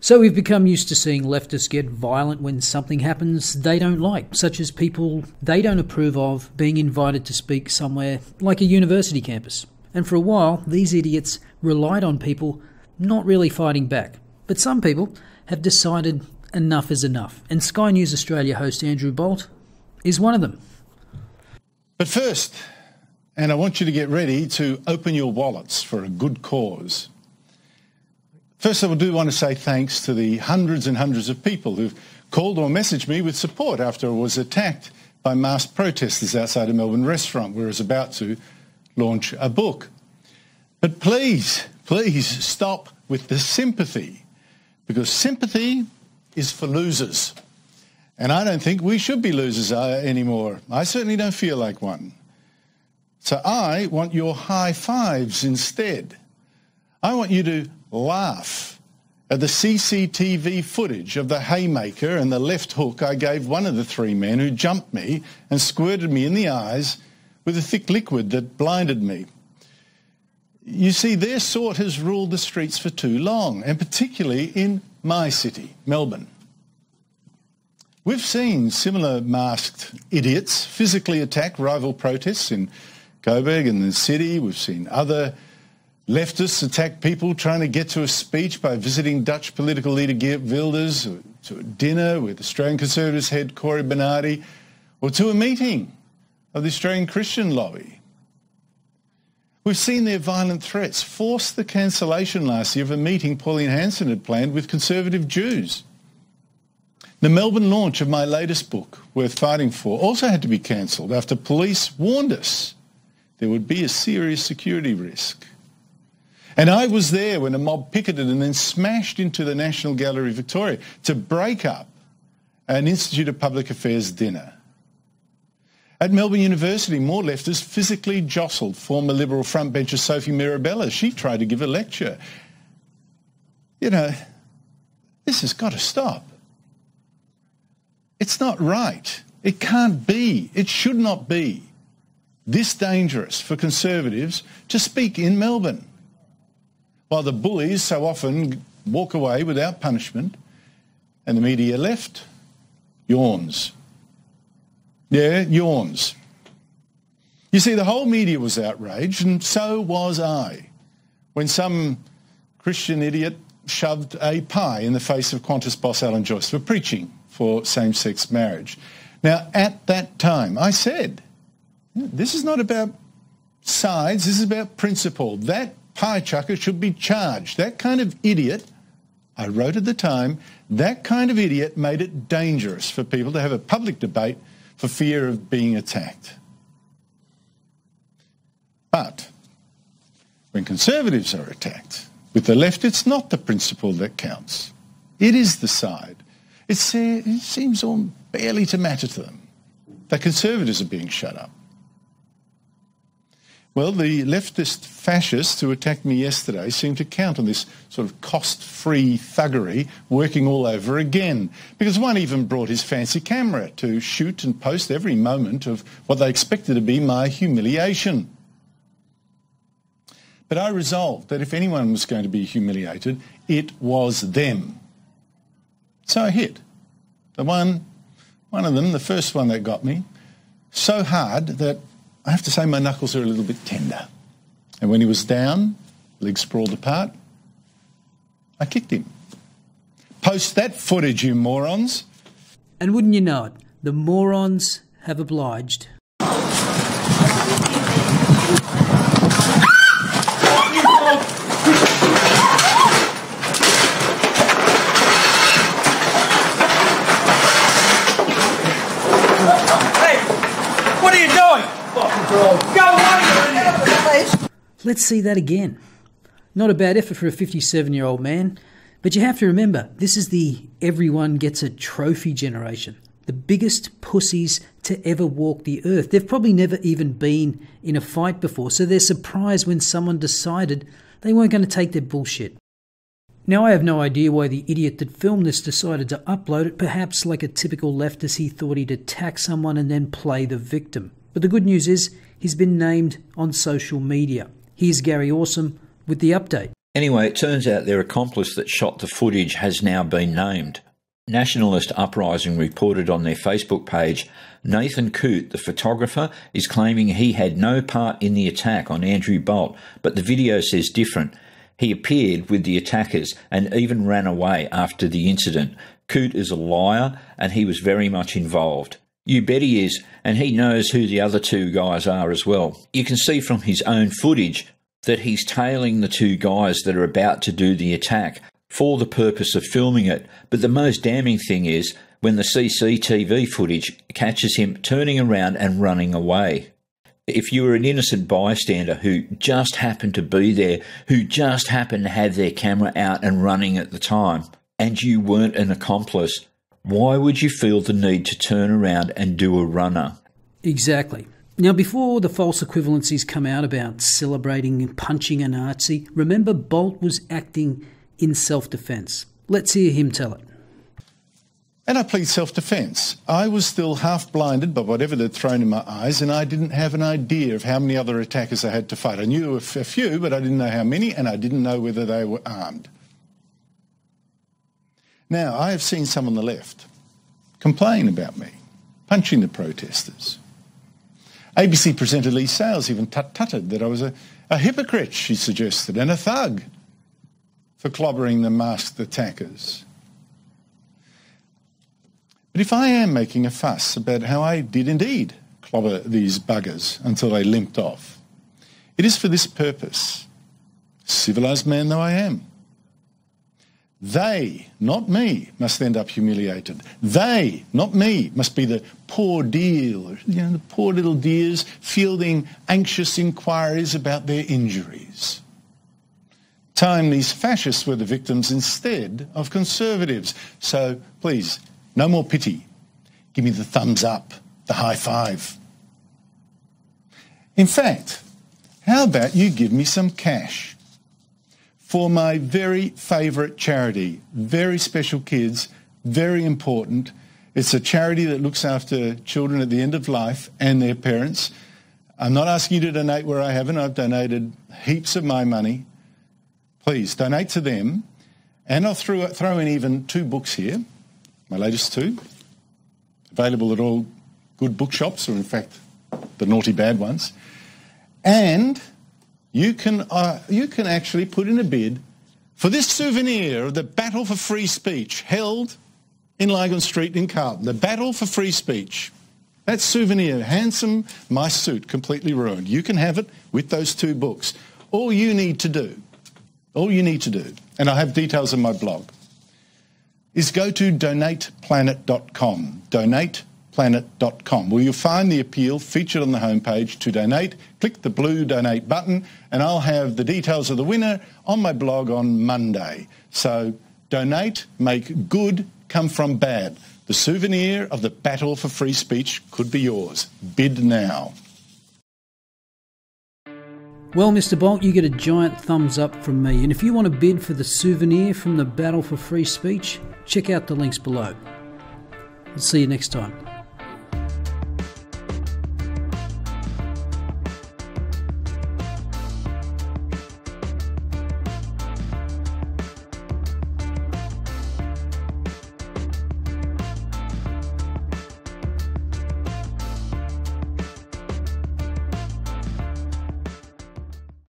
So we've become used to seeing leftists get violent when something happens they don't like, such as people they don't approve of being invited to speak somewhere like a university campus. And for a while, these idiots relied on people not really fighting back. But some people have decided enough is enough, and Sky News Australia host Andrew Bolt is one of them. But first, and I want you to get ready to open your wallets for a good cause. First, I do want to say thanks to the hundreds and hundreds of people who've called or messaged me with support after I was attacked by masked protesters outside a Melbourne restaurant where I was about to launch a book. But please stop with the sympathy, because sympathy is for losers. And I don't think we should be losers anymore. I certainly don't feel like one. So I want your high fives instead. I want you to laugh at the CCTV footage of the haymaker and the left hook I gave one of the three men who jumped me and squirted me in the eyes with a thick liquid that blinded me. You see, their sort has ruled the streets for too long, and particularly in my city, Melbourne. We've seen similar masked idiots physically attack rival protests in Coburg and the city. We've seen other leftists attack people trying to get to a speech by visiting Dutch political leader Geert Wilders, or to a dinner with Australian Conservatives head Cory Bernardi, or to a meeting of the Australian Christian lobby. We've seen their violent threats force the cancellation last year of a meeting Pauline Hanson had planned with Conservative Jews. The Melbourne launch of my latest book, Worth Fighting For, also had to be cancelled after police warned us there would be a serious security risk. And I was there when a mob picketed and then smashed into the National Gallery Victoria to break up an Institute of Public Affairs dinner. At Melbourne University, more leftists physically jostled former Liberal frontbencher Sophie Mirabella. She tried to give a lecture. You know, this has got to stop. It's not right. It can't be. It should not be this dangerous for Conservatives to speak in Melbourne, while the bullies so often walk away without punishment and the media left yawns. Yeah, yawns. You see, the whole media was outraged, and so was I, when some Christian idiot shoved a pie in the face of Qantas boss Alan Joyce for preaching for same-sex marriage. Now, at that time, I said, this is not about sides, this is about principle. That pie chucker should be charged. That kind of idiot, I wrote at the time, that kind of idiot made it dangerous for people to have a public debate for fear of being attacked. But when Conservatives are attacked, with the left, it's not the principle that counts. It is the side. It seems all barely to matter to them that Conservatives are being shut up. Well, the leftist fascists who attacked me yesterday seem to count on this sort of cost-free thuggery working all over again, because one even brought his fancy camera to shoot and post every moment of what they expected to be my humiliation. But I resolved that if anyone was going to be humiliated, it was them. So I hit one of them, the first one that got me, so hard that I have to say my knuckles are a little bit tender. And when he was down, legs sprawled apart, I kicked him. Post that footage, you morons. And wouldn't you know it, the morons have obliged. Let's see that again. Not a bad effort for a 57-year-old man, but you have to remember, this is the everyone gets a trophy generation. The biggest pussies to ever walk the earth. They've probably never even been in a fight before, so they're surprised when someone decided they weren't going to take their bullshit. Now, I have no idea why the idiot that filmed this decided to upload it. Perhaps like a typical leftist, he thought he'd attack someone and then play the victim. But the good news is, he's been named on social media. Here's Gary Awesome with the update. Anyway, it turns out their accomplice that shot the footage has now been named. Nationalist Uprising reported on their Facebook page, Nathan Coote, the photographer, is claiming he had no part in the attack on Andrew Bolt, but the video says different. He appeared with the attackers and even ran away after the incident. Coote is a liar and he was very much involved. You bet he is, and he knows who the other two guys are as well. You can see from his own footage that he's tailing the two guys that are about to do the attack for the purpose of filming it. But the most damning thing is when the CCTV footage catches him turning around and running away. If you were an innocent bystander who just happened to be there, who just happened to have their camera out and running at the time, and you weren't an accomplice, why would you feel the need to turn around and do a runner? Exactly. Now, before the false equivalencies come out about celebrating and punching a Nazi, remember Bolt was acting in self-defence. Let's hear him tell it. And I plead self-defence. I was still half blinded by whatever they'd thrown in my eyes, and I didn't have an idea of how many other attackers I had to fight. I knew a few, but I didn't know how many, and I didn't know whether they were armed. Now, I have seen some on the left complain about me, punching the protesters. ABC presenter Lee Sales even tut-tutted that I was a hypocrite, she suggested, and a thug for clobbering the masked attackers. But if I am making a fuss about how I did indeed clobber these buggers until they limped off, it is for this purpose, civilised man though I am. They, not me, must end up humiliated. They, not me, must be the poor dear, the poor little dears fielding anxious inquiries about their injuries. Time these fascists were the victims instead of conservatives. So please, no more pity. Give me the thumbs up, the high five. In fact, how about you give me some cash? For my very favourite charity, very special kids, very important. It's a charity that looks after children at the end of life and their parents. I'm not asking you to donate where I haven't. I've donated heaps of my money. Please, donate to them. And I'll throw in even 2 books here, my latest 2, available at all good bookshops, or in fact, the naughty bad ones. And you can actually put in a bid for this souvenir of the battle for free speech held in Lygon Street in Carlton. The battle for free speech. That souvenir, handsome, my suit completely ruined. You can have it with those 2 books. All you need to do, and I have details on my blog, is go to donateplanet.com. Donateplanet.com, where you'll find the appeal featured on the homepage to donate. Click the blue donate button and I'll have the details of the winner on my blog on Monday. So donate, make good come from bad. The souvenir of the battle for free speech could be yours. Bid now. Well, Mr. Bolt, you get a giant thumbs up from me. And if you want to bid for the souvenir from the battle for free speech, check out the links below. I'll see you next time.